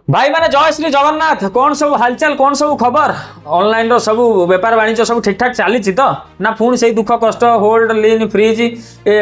भाई माने जय श्री जगन्नाथ कौन सब हालचाल कौन सब खबर ऑनलाइन रो सब व्यापार वाणिज्य सब ठीक ठाक चली तो ना पुणी से दुख कष्ट होल्ड लिन फ्रीज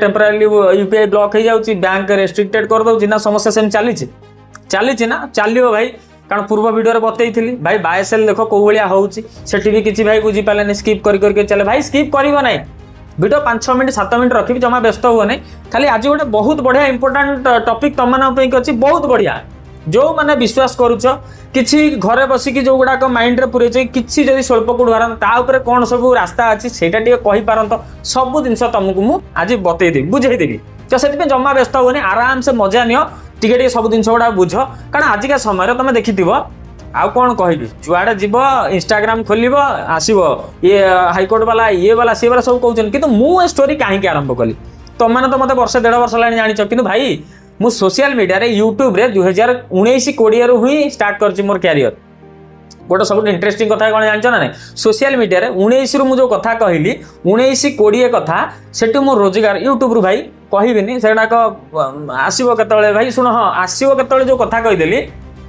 टेम्परारी यूपीआई ब्लॉक हो जाऊँगी बैंक रेस्ट्रिक्टेड कर दौर ना समस्या सेम चली ना चलो भाई कारण पूर्व वीडियो बतई भाई बायसेल देख कौ भाया होटी भी किसी भाई बुझीपारे स्किप करके चले भाई स्किप कर ना वीडियो 5-6 मिनट 7 मिनट रखी जमा व्यस्त हुए नहीं खाली आज गोटे बहुत बढ़िया इंपोर्टाट टॉपिक तुम अच्छी बहुत बढ़िया जो मैंने विश्वास करुच कि घरे बसिकी जो गुड़ाक माइंड रे पूरे किसी जब स्वल्प कुड़ार ताऊपर कौन सब रास्ता अच्छी सेटा कहीपारत सब जिन तुमको मुझे आज बतईदेवी बुझेदेवी तो से जमा व्यस्त हुए आराम से मजा नियो टे सब जिन गुड़ा बुझ कारण आजिका समय तुम देखि आउ कौन कह जुआड़े जीव इंस्टाग्राम खोल आसब ये हाइकोर्ट वाला ये वाला सी वाला सब कहते कि मुझे स्टोरी कहीं आरंभ कली तुमने तो मतलब वर्षे 1.5 वर्ष है जान कि भाई मु सोशल मीडिया रे यूट्यूब रे 2019-20 रु ही स्टार्ट कर मोर कैरियर गोटे सब इंटरेस्टिंग कथा कौन जानछ ना सोशल मीडिया रे 19 रु मु जो कथा कहली 19-20 कथा सेटू मो रोजगार यूट्यूब रु भाई कहबिनी सेडाक आसीबो केतळे भाई सुन हां आसीबो केतळे जो कथा कहिदेली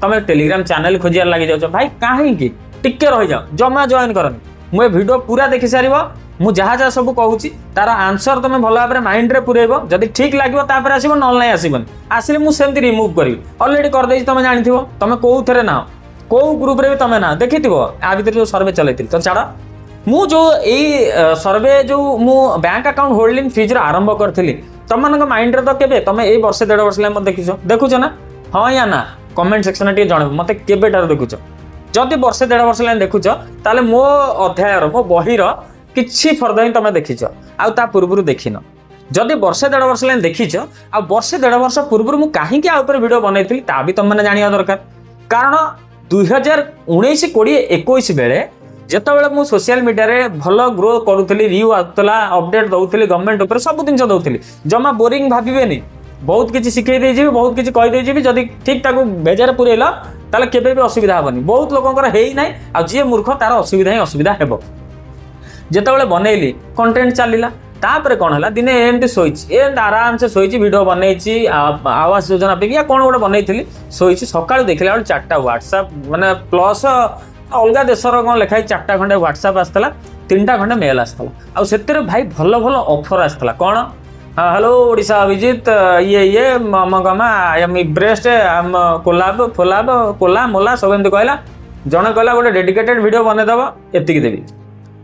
तमे टेलीग्राम चैनल खोजियार लागि जाउछ भाई काहे की टिके रहि जाओ जमा जॉइन करनी मु वीडियो पूरा देखि सारिबो मु जहाँ जहाँ सब कहूँ तार आंसर तुम भल भाव माइंड रे पुरेब जदि ठीक लगे तापर आसब ना ना आसबन आसिले मुझे सेमती रिमूव करी अलरेडी करदे तुम जानी तुम कौ थे ना कौ ग्रुप रे भी तुम ना देखि आ भर जो सर्वे चलती तो छाड़ मु जो यही सर्वे जो मु बैंक अकाउंट होल्डिंग फ्रीज आरंभ करी तुम माइंड रे तो केबे तुम ये वर्ष 1.5 वर्ष लाइन देखुच ना हाँ या ना कमेंट सेक्शन टे जन मत के देखुच जदि वर्ष 1.5 वर्ष लाइन देखुच ताले मो अध्याय मो बहीर किछि फर्दर ही तुम देखीच आ पूर्व देखिन जदि वर्षे 1.5 वर्ष लाइन देखीच आ वर्षे 1.5 वर्ष पूर्व मु कहीं वीडियो बनई ता भी तुम मैंने जाना दरकार कारण 2019-20 बेले जिते मु सोशल मीडिया रे भल ग्रो करूली व्यू आसला अपडेट दौली गवर्नमेंट उपर सब जिन दौली जमा बोरिंग भावेनि बहुत किसी शिखई देजी बहुत किसी कहीदेजी जदि ठीक ताकू बेजार पुरेल ताले केबे भी असुविधा हेनी बहुत लोकंर है ना आ जी मूर्ख तार असुविधा ही असुविधा हेब जिते बनैली कंटेंट चलला तापर कौन है दिने एमती शोची आराम से शोची वीडियो बनई आवास योजना पे या कौन गोटे बनई शोची सका देखला 4टा व्हाट्सएप माने प्लस अलग देशर कौन लिखाई 4टा खंडे व्हाट्सएप आसला 3टा खंडे मेल आसला आ भाई भल भल ऑफर आसला कौन हेलो ओडिशा अभिजीत ये मगमा आई एम इब्रेस्ट आम कोलाब फोलाब कोला मोला सब एमती कहला जड़े कहला गोटे डेडिकेटेड वीडियो बनईदेव एतिक देवी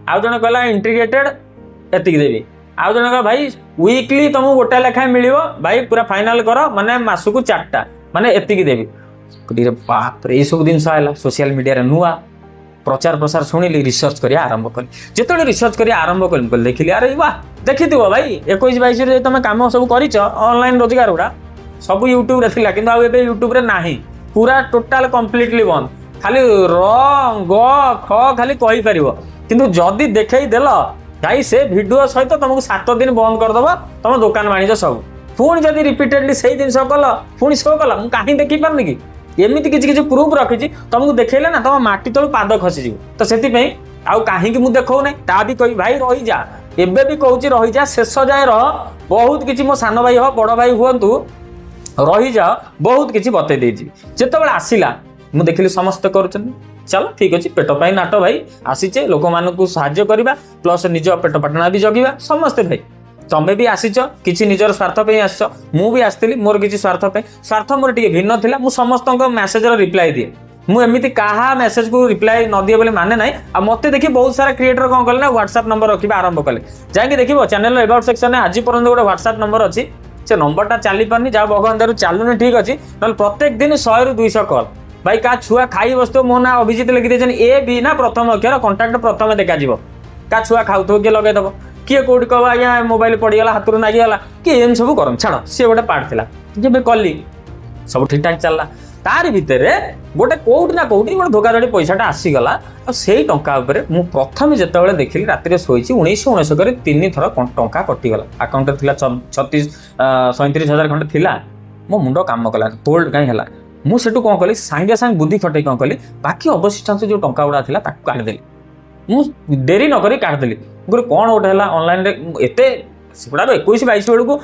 आउ जन कहला इंटीग्रेटेड एतिक देवी आउ जन कह भाई वीकली तुमको गोटे लेखाएं मिल भाई पूरा फाइनाल कर माने मासकू 4टा माने एतिक देवी बाप रे सब जिन सोशल मीडिया नुआ प्रचार प्रसार शुणिली रिसर्च कर आरंभ कली जिते रिसर्च कर आरंभ कली देखिली अरे वाह देखी भाई 21-22 तुम कम सब कर ऑनलाइन रोजगार गुड़ा सब यूट्यूब रे कि यूट्यूब रे नाही पूरा टोटाल कम्प्लीटली बंद खाली ग ख खाली कही पार किंतु जदि देखई देल भाई से वीडियो सहित तुमको 7 दिन बंद करदब तुम दुकान वाणिज्य सब पुणी जदि रिपीटेडली से जिन कल पुणी शो कल मुझे कहीं देखी पारनी कि एमती किसी प्रूफ रखी तुमको देखले ना तुम माटी तलू पाद खसीज तो से आउ कहीं मुझे देखो ना ता भी कही भाई रही जा एबे भी कहूँ रही जा शेष जाए रह बहुत किसी मो सान भाई हो बड़ भाई हूँ रही जा बहुत किसी बतई देजी जिते आसला मुझे देखिली समस्ते कर चलो ठीक अच्छे पेट पाई नाट भाई आसीचे लोक मानू साहाय्य करवा प्लस निज पेट पाटना भी जगिवा समस्ते भाई तमें भी आसीच किसी निजर स्वार्थ पे आस मुझे आसती मोर किसी स्वार्थ मोर टे भिन्न था मुझ समस्त मेसेज रिप्लाई दिए मुझे क्या मेसेज को रिप्लाई न दिए बोले माने ना आ मत देखिए बहुत सारा क्रिएटर कौन कले ना व्हाट्सएप नंबर रखा आरंभ कले जाकि देखिए चैनल अबाउट सेक्शन में आज पर्यटन गोटे व्हाट्सएप नंबर अच्छी से नंबरटा चली पारनी जहाँ भगवान दर चलुनी ठीक अच्छे ना प्रत्येक दिन 100 ରୁ 200 कॉल भाई क्या छुआ खाई बसो मो ना अभिजीत लिखी देते ए भी ना प्रथम अक्षर कंटाक्ट प्रथम देखा क्या छुआ खाऊ किए लगेदेव किए कौटी कह आज्ञा मोबाइल पड़गला हाथ नागिगला किए एम सब कर छाड़ सी गोटे पार्ट था जब कली सब ठीक ठाक चलला तार भितर गोटे कौटी ना कौटी गोटे धोखाधड़ी पैसाटा आसीगला से टंका मु प्रथम जिते देखिली राति शोची 1919 3 थर टंका कटिगला आकाउंट थी 37-37 खंडे थी मो मुंड कम कला होल्ड कहीं है मुझे कौन कली सांगे सांगे बुद्धि खटे कौन कली बाकी अवशिष्टांश जो टंका गुड़ा था काटिदेली मुझे डेरी नक काटिदेली गोटे कौन गोटे है ऑनलाइन एत गुड़ा 21-22 बेलू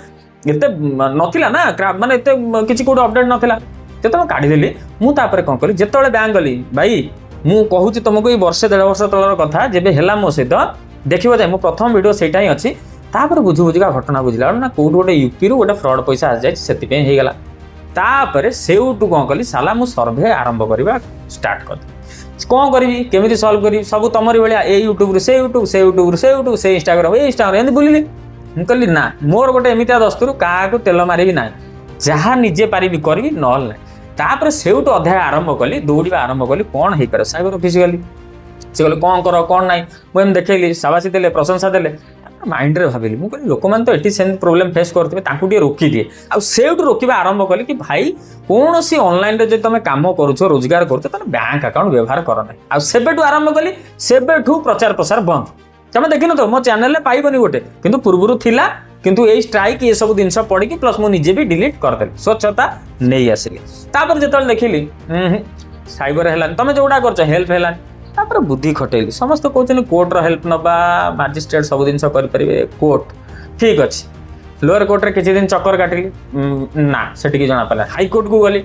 एत नाला ना मानते किसी कौट अपडेट नाला ଯେତେବେଳେ କାଢ଼ିଦେଲି ମୁଁ ତାପରେ କ'ଣ କଲି ଯେତେବେଳେ ବ୍ୟାଙ୍କ ଗଲି ଭାଇ ମୁଁ କହୁଛି ତୁମକୁ ଏଇ ବର୍ଷେ 1.5 ବର୍ଷ ତଳର କଥା ଯେବେ ହେଲା ମୋ ସହିତ ଦେଖିବ ଯେ ମୋ ପ୍ରଥମ ଭିଡ଼ିଓ ସେଇଟା ହିଁ ଅଛି ତାପରେ ବୁଝିକା ଘଟଣା ବୁଝିଲା ନା କୋଉଠୁ ଗୋଟେ ୟୁପିରୁ ଗୋଟେ ଫ୍ରଡ୍ ପଇସା ଆସିଯାଇଛି ସେଥିପାଇଁ ହେଇଗଲା ତାପରେ ସେଇଠୁ କ'ଣ କଲି ସାଲା ମୁଁ ସର୍ଭେ ଆରମ୍ଭ କରିବା ଷ୍ଟାର୍ଟ କରିଦେଲି କ'ଣ କରିବି କେମିତି ସଲ୍ଭ କରିବି ସବୁ ତମରି ଭଳିଆ ଏ ୟୁଟ୍ୟୁବରୁ ସେ ୟୁଟ୍ୟୁବରୁ ସେ ଇନଷ୍ଟାଗ୍ରାମ ଏମିତି ବୁଲିଲି ମୁଁ କହିଲି ନା ମୋର ଗୋଟେ ଏମିତିଆ ଦସ୍ତୁରୁ କାହାକୁ ତେଲ ମାରିବି ନାହିଁ ଯାହା ନିଜେ ପାରିବି କରିବି ନହେଲେ ନାହିଁ ତାପରେ ସେଇଠୁ ଅଧ୍ୟାୟ ଆରମ୍ଭ କଲି ଦୌଡ଼ିବା ଆରମ୍ଭ କଲି କ'ଣ ହେଇପାରେ ସାଇବର ଅଫିସ ଗଲି ସେ କହିଲେ କ'ଣ କର କ'ଣ ନାହିଁ ମୁଁ ଏମିତି ଦେଖେଇଲି ସାବାସୀ ଦେଲେ ପ୍ରଶଂସା ଦେଲେ ମାଇଣ୍ଡରେ ଭାବିଲି ମୁଁ କହିଲି ଲୋକମାନେ ତ ଏଠି ସେମିତି ପ୍ରୋବ୍ଲେମ୍ ଫେସ୍ କରୁଥିବେ ତାଙ୍କୁ ଟିକେ ରୋକିଦିଏ ଆଉ ସେଇଠୁ ରୋକିବା ଆରମ୍ଭ କଲି କି ଭାଇ କୌଣସି ଅନଲାଇନରେ ଯଦି ତମେ କାମ କରୁଛ ରୋଜଗାର କରୁଛ ତାହେଲେ ବ୍ୟାଙ୍କ ଆକାଉଣ୍ଟ ବ୍ୟବହାର କର ନାହିଁ ଆଉ ସେବେଠୁ ଆରମ୍ଭ କଲି ସେବେଠୁ ପ୍ରଚାର ପ୍ରସାର ବନ୍ଦ ତମେ ଦେଖିନଥିବ ମୋ ଚ୍ୟାନେଲରେ ପାଇବନି ଗୋଟେ କିନ୍ତୁ ପୂର୍ବରୁ ଥିଲା କିନ୍ତୁ ଏଇ ଷ୍ଟ୍ରାଇକ୍ ଏସବୁ ଜିନିଷ ପଡ଼ିକି ପ୍ଲସ୍ ମୁଁ ନିଜେ ବି ଡିଲିଟ୍ କରିଦେଲି ସ୍ୱଚ୍ଛତା ନେଇ ଆସିଲି ତାପରେ ଯେତେବେଳେ ଦେଖିଲି ସାଇବର ହେଲାନି ତମେ ଯୋଉଟା କରୁଛ ହେଲ୍ପ ହେଲାନି ତାପରେ ବୁଦ୍ଧି ଖଟେଇଲି ସମସ୍ତେ କହୁଛନ୍ତି କୋର୍ଟର ହେଲ୍ପ ନେବା ମାଜିଷ୍ଟ୍ରେଟ୍ ସବୁ ଜିନିଷ କରିପାରିବେ କୋର୍ଟ ଠିକ୍ ଅଛି ଲୋୟର କୋର୍ଟରେ କିଛି ଦିନ ଚକ୍କର କାଟିଲି ନା ସେଠିକି ଜଣାପଡ଼ିଲା ହାଇକୋର୍ଟକୁ ଗଲି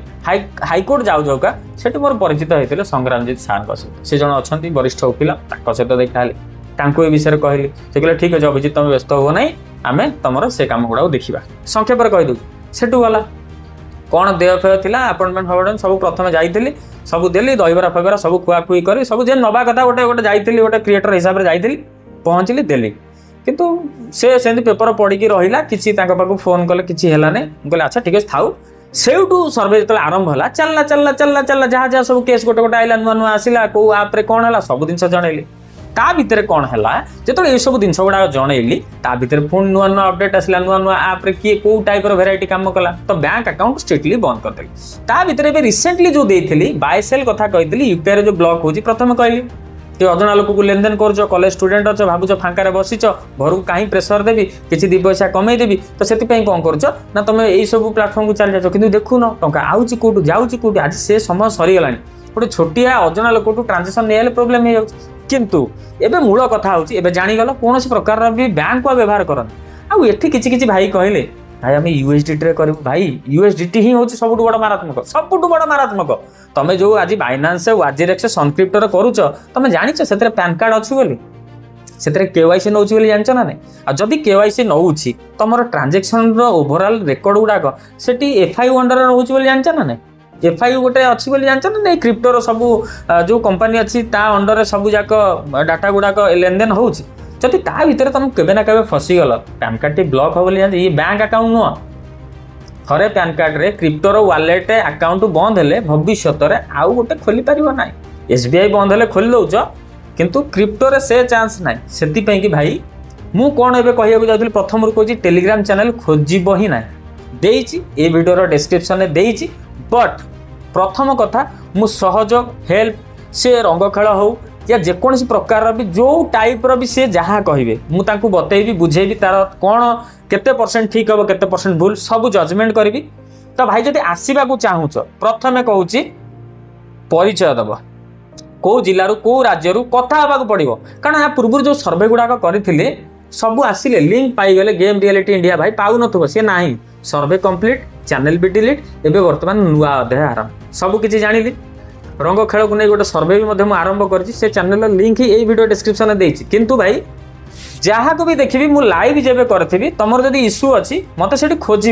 ହାଇକୋର୍ଟ ଯାଉକା ସେଠି ମୋର ପରିଚିତ ହେଇଥିଲେ ସଂଗ୍ରାମଜିତ ସାର୍ଙ୍କ ସହିତ ସେ ଜଣେ ଅଛନ୍ତି ବରିଷ୍ଠ ଓକିଲ ତାଙ୍କ ସହିତ ଦେଖା ହେଲି ତାଙ୍କୁ ଏ ବିଷୟରେ କହିଲି ସେ କହିଲେ ଠିକ୍ ଅଛି ଅଭିଜିତ ତମେ ବ୍ୟସ୍ତ ହୁଅ ନାହିଁ ଆମେ ତମର ସେ କାମ ଗୁଡ଼ାକୁ ଦେଖିବା ସଂକ୍ଷେପରେ କହିଦେଉଛି ସେଠୁ ଗଲା କ'ଣ ଦେହ ଫେହ ଥିଲା ଆପଏଣ୍ଟମେଣ୍ଟ ସବୁ ପ୍ରଥମେ ଯାଇଥିଲି ସବୁ ଦେଲି ଦହିବରା ଫହିବରା ସବୁ ଖୁଆଖୁଇ କରି ସବୁ ଯେ ନେବା କଥା ଗୋଟେ ଯାଇଥିଲି ଗୋଟେ କ୍ରିଏଟର ହିସାବରେ ଯାଇଥିଲି ପହଞ୍ଚିଲି ଦେଲି କିନ୍ତୁ ସେ ସେମିତି ପେପର ପଢ଼ିକି ରହିଲା କିଛି ତାଙ୍କ ପାଖକୁ ଫୋନ୍ କଲେ କିଛି ହେଲାନି ମୁଁ କହିଲି ଆଚ୍ଛା ଠିକ୍ ଅଛି ଥାଉ ସେଇଠୁ ସର୍ଭେ ଯେତେବେଳେ ଆରମ୍ଭ ହେଲା ଚାଲିଲା ଯାହା ସବୁ କେସ୍ ଗୋଟେ ଆଇଲା ନୂଆ ଆସିଲା କୋଉ ଆପ୍ରେ କ'ଣ ହେଲା ସବୁ ଜିନିଷ ଜଣେଇଲି ତା ଭିତରେ କ'ଣ ହେଲା ଯେତେବେଳେ ଏସବୁ ଜିନିଷ ଗୁଡ଼ାକ ଜଣେଇଲି ତା ଭିତରେ ପୁଣି ନୂଆ ଅପଡେଟ୍ ଆସିଲା ନୂଆ ଆପ୍ରେ କିଏ କୋଉ ଟାଇପ୍ର ଭେରାଇଟି କାମ କଲା ତ ବ୍ୟାଙ୍କ ଆକାଉଣ୍ଟ ଷ୍ଟ୍ରିକ୍ଟଲି ବନ୍ଦ କରିଦେଲି ତା ଭିତରେ ଏବେ ରିସେଣ୍ଟଲି ଯେଉଁ ଦେଇଥିଲି ବାୟସେଲ୍ କଥା କହିଥିଲି ୟୁପିଆଇରେ ଯେଉଁ ବ୍ଲକ୍ ହେଉଛି ପ୍ରଥମେ କହିଲି କି ଅଜଣା ଲୋକକୁ ଲେନଦେନ କରୁଛ କଲେଜ ଷ୍ଟୁଡେଣ୍ଟ ଅଛ ଭାବୁଛ ଫାଙ୍କାରେ ବସିଛ ଘରକୁ କାହିଁ ପ୍ରେସର ଦେବି କିଛି 2 ପଇସା କମେଇ ଦେବି ତ ସେଥିପାଇଁ କ'ଣ କରୁଛ ନା ତମେ ଏଇସବୁ ପ୍ଲାଟଫର୍ମକୁ ଚାଲି ଯାଉଛ କିନ୍ତୁ ଦେଖୁନ ଟଙ୍କା ଆଉଛି କୋଉଠୁ ଯାଉଛି କୋଉଠି ଆଜି ସେ ସମୟ ସରିଗଲାଣି ଗୋଟେ ଛୋଟିଆ ଅଜଣା ଲୋକଠୁ ଟ୍ରାଞ୍ଜାକ୍ସନ୍ ନେଇଗଲେ ପ୍ରୋବ୍ଲେମ୍ ହେଇଯାଉଛି କିନ୍ତୁ ଏବେ ମୂଳ କଥା ହେଉଛି ଏବେ ଜାଣିଗଲ କୌଣସି ପ୍ରକାରର ବି ବ୍ୟାଙ୍କକୁ ଆଉ ବ୍ୟବହାର କରନ୍ତି ଆଉ ଏଠି କିଛି ଭାଇ କହିଲେ ଭାଇ ଆମେ ୟୁଏସଡିଟିରେ କରିବୁ ଭାଇ ୟୁଏସଡିଟି ହିଁ ହେଉଛି ସବୁଠୁ ବଡ଼ ମାରାତ୍ମକ ତମେ ଯେଉଁ ଆଜି ବାଇନାନ୍ସ ୱାଜିରେକ୍ସ ସନକ୍ରିପ୍ଟରେ କରୁଛ ତମେ ଜାଣିଛ ସେଥିରେ ପ୍ୟାନ୍ କାର୍ଡ଼ ଅଛି ବୋଲି ସେଥିରେ କେୱାଇସି ନେଉଛି ବୋଲି ଜାଣିଛ ନା ନାହିଁ ଆଉ ଯଦି କେୱାଇସି ନେଉଛି ତମର ଟ୍ରାଞ୍ଜାକ୍ସନର ଓଭରଅଲ୍ ରେକର୍ଡ ଗୁଡ଼ାକ ସେଠି ଏଫଆଇୟୁ ଅଣ୍ଡରରେ ରହୁଛି ବୋଲି ଜାଣିଛ ନା ନାହିଁ ଏଫଆଇୟୁ ଗୋଟେ ଅଛି ବୋଲି ଜାଣିଛ ନା ନାହିଁ କ୍ରିପ୍ଟୋର ସବୁ ଯେଉଁ କମ୍ପାନୀ ଅଛି ତା ଅଣ୍ଡରରେ ସବୁ ଯାକ ଡାଟା ଗୁଡ଼ାକ ଲେନଦେନ ହେଉଛି ଯଦି ତା ଭିତରେ ତମେ କେବେ ନା କେବେ ଫସିଗଲ ପ୍ୟାନ୍ କାର୍ଡ଼ଟି ବ୍ଲକ୍ ହେବ ବୋଲି ଜାଣିଛ ଇଏ ବ୍ୟାଙ୍କ ଆକାଉଣ୍ଟ ନୁହଁ ଥରେ ପ୍ୟାନ୍ କାର୍ଡ଼ରେ କ୍ରିପ୍ଟୋର ୱାଲେଟ୍ ଆକାଉଣ୍ଟ ବନ୍ଦ ହେଲେ ଭବିଷ୍ୟତରେ ଆଉ ଗୋଟେ ଖୋଲିପାରିବ ନାହିଁ SBI ବନ୍ଦ ହେଲେ ଖୋଲି ଦେଉଛ କିନ୍ତୁ କ୍ରିପ୍ଟୋରେ ସେ ଚାନ୍ସ ନାହିଁ ସେଥିପାଇଁ କି ଭାଇ ମୁଁ କ'ଣ ଏବେ କହିବାକୁ ଯାଉଥିଲି ପ୍ରଥମରୁ କହୁଛି ଟେଲିଗ୍ରାମ ଚ୍ୟାନେଲ ଖୋଜିବ ହିଁ ନାହିଁ ଦେଇଛି ଏ ଭିଡ଼ିଓର ଡେସ୍କ୍ରିପସନରେ ଦେଇଛି ବଟ୍ ପ୍ରଥମ କଥା ମୁଁ ସହଯୋଗ ହେଲ୍ପ ସେ ରଙ୍ଗ ଖେଳ ହେଉ या जेकोसी प्रकार भी जो टाइप्र भी सी जहाँ कहे मुझे बतैबी बुझेबी तार कौन केते परसेंट ठीक हम केते परसेंट भूल सब जजमेंट करी तो भाई जब आसवा चाहूच प्रथम कहूँ परिचय दब कौ जिलू कौ राज्य कथा हाँ पड़ो कारण या पूर्व जो सर्वे गुड़ाक करें सब आसिले लिंक पाईगले गेम रियलिटी इंडिया भाई पाऊ न सी ना सर्वे कंप्लीट चैनल भी डिलीट एवं बर्तमान नुआ अध्याय आरंभ सबकि जानी रंग खेल को नहीं गोटे सर्वे भी आरंभ कर चैनल लिंक ही यही वीडियो डिस्क्रिप्शन में देती किंतु भाई जहाँ को भी देखी मु लाइव जब करी तुम जब इश्यू अच्छी मत से खोज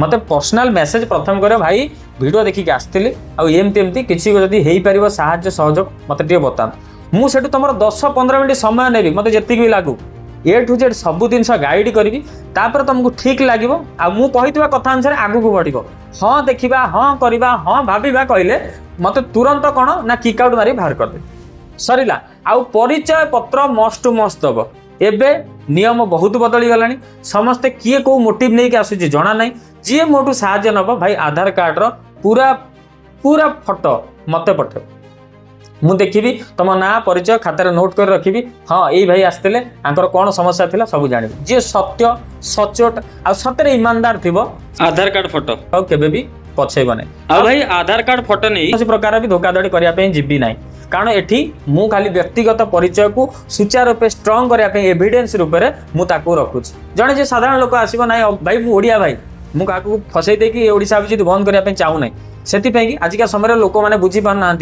मत पर्सनाल मेसेज प्रथम कर भाई वीडियो देखिक आसती आमती किसी जदि हो पार साहाय्य सहयोग मत बता मुझे तुम 10-15 मिनट समय नेबी मत जी भी लागू A to Z सब जिन गाइड करी तुमको ठीक लगे मु कही कथा अनुसार आगू को बढ़ हाँ देखा हाँ करवा हाँ भावा कहले मत तुरंत कौन ना किक आउट मारी बाहर करदे सरला आउ परिचय पत्र मस्ट टू मस्ट दब एबे नियम बहुत बदली गलानी समस्ते किए को मोटिव नहीं आसूँ जना ना जी मोटू साहाय्य नब भाई आधार कार्ड पूरा पूरा फोटो मत पठे मु देखी तुम ना परिचय खातार नोट कर रखी हाँ यही भाई आसते कौन समस्या थी सब जान जी सत्य सचोट आ सतरे ईमानदार थी आधार कार्ड फोटो और केबे भी पछेब ना आ भाई आधार कार्ड फोटो नहीं किसी प्रकार भी धोखाधड़ी करने जीवी ना कारण एठी मु खाली व्यक्तिगत परिचय को सुचारू रूपे स्ट्रंग करने एविडेंस रूप में मुझे रखुची जड़े जो साधारण लोक आसो ना भाई मु ओडिया भाई मुझे फसई देकी ओडिशा भी बंद करने चाहूना से आजिका समय लोक मैंने बुझी पार ना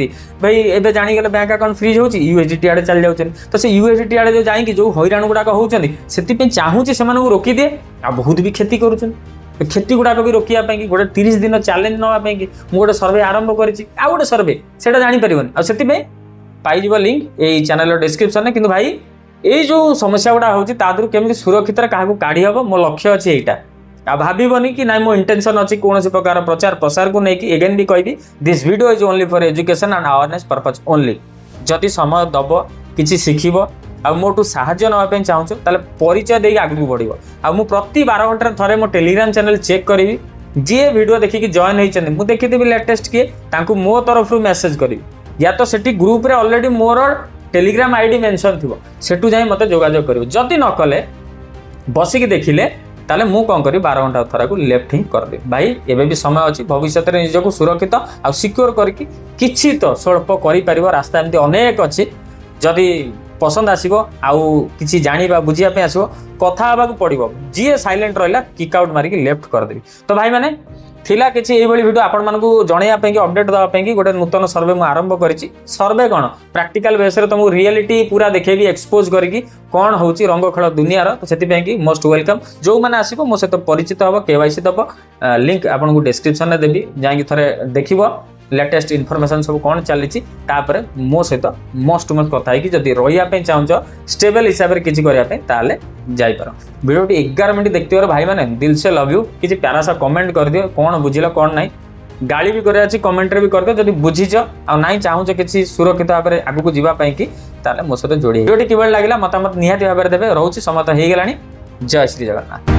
भाई एवं जाणीगले बैंक अकाउंट फ्रीज होची यूएसडीटी आड़े चल जाउछन तो से यूएसडीटी आड़े जो जाइए जो हैरान गुड़ाक होती से चाहूँगी से रोकी दिए आ बहुत भी क्षति करुँच क्षति गुड़ाक भी रोकिया गोटे 30 दिन चैलेंज नापी गोटे सर्वे आरंभ करी गोटे सर्वे से जापर आते पाइज लिंक ये चैनल डिस्क्रिप्शन में कि भाई ये जो समस्या गुड़ा होती केमी सुरक्षित क्या काढ़ी हम मो लक्ष्य अच्छे यहाँ आ भाबनी कि ना मो इंटेंशन अच्छी कौन प्रकार प्रचार प्रसार को लेकिन एगेन भी कहबी this video is only for education and awareness purpose only जदि समय दब किसी शिखब आ मोटू साहाय्य नापी चाहूँ ताले परिचय देके आगू बढ़ो आ मु प्रति 12 घंटे थरे मो टेलीग्राम चैनल चेक करी जी वीडियो देखिए जॉइन होती मुझे देखी लेटेस्ट किए मो तरफ मेसेज करी या तो सेठी ग्रुप रे ऑलरेडी मोर टेलीग्राम आईडी मेंशन थी सेठू जाई मते जोगाजोग करिवो जदि न कले बसिकी देखिले ताले मु कौन करी 12 घंटा थरा को लेफ्ट ही कर दे भाई एबे भी समय अच्छी भविष्य में निजको सुरक्षित आ सिक्योर करके किछि तो स्वल्प करि परिबो रास्ता एमती अनेक अच्छी जदि पसंद आसीबो आउ किछि जानिबा बुझिया पे आसीबो कथा हबाक पड़िबो जी साइलेंट रहला किक आउट मारिकी लेफ्ट कर देबी तो भाई माने थिला किछि एई भली वीडियो आपण मानकू जणैया पे कि अपडेट दवा पे कि गोटे नूतन सर्वे मु आरंभ करिछि सर्वे कोन प्रैक्टिकल बेस रे तुमको रियलिटी पूरा देखेबी एक्सपोज करके कौन होची रंग खेल दुनिया रो तो सेति पे कि मोस्ट वेलकम जो माने आसीबो मो सहित परिचित हबो केवाईसी दबो लिंक आपण को डिस्क्रिप्शन में देबी जाई थरे देखिबो लेटेस्ट इनफॉरमेशन सब कौन चली मो सहित मस्ट मस्ट कथा है कि जदि रही चाहूँ स्टेबल हिसाब से किसी करने जापर वीडियो 11 मिनट देखते भाई मैंने दिल से लव यू किसी प्यारा सा कमेंट कर दियो कौन बुझिल कौन ना गाड़ी भी कर कमेंट भी कर दियो जदि बुझीच आ ना चाहूँ किसी सुरक्षित भाव में आगू जावाई कि मो सहित जोड़ी वीडियो किभली लगे मतामत निहाती भाव में देवे रोचे समय हो गलानी जय श्री जगन्नाथ।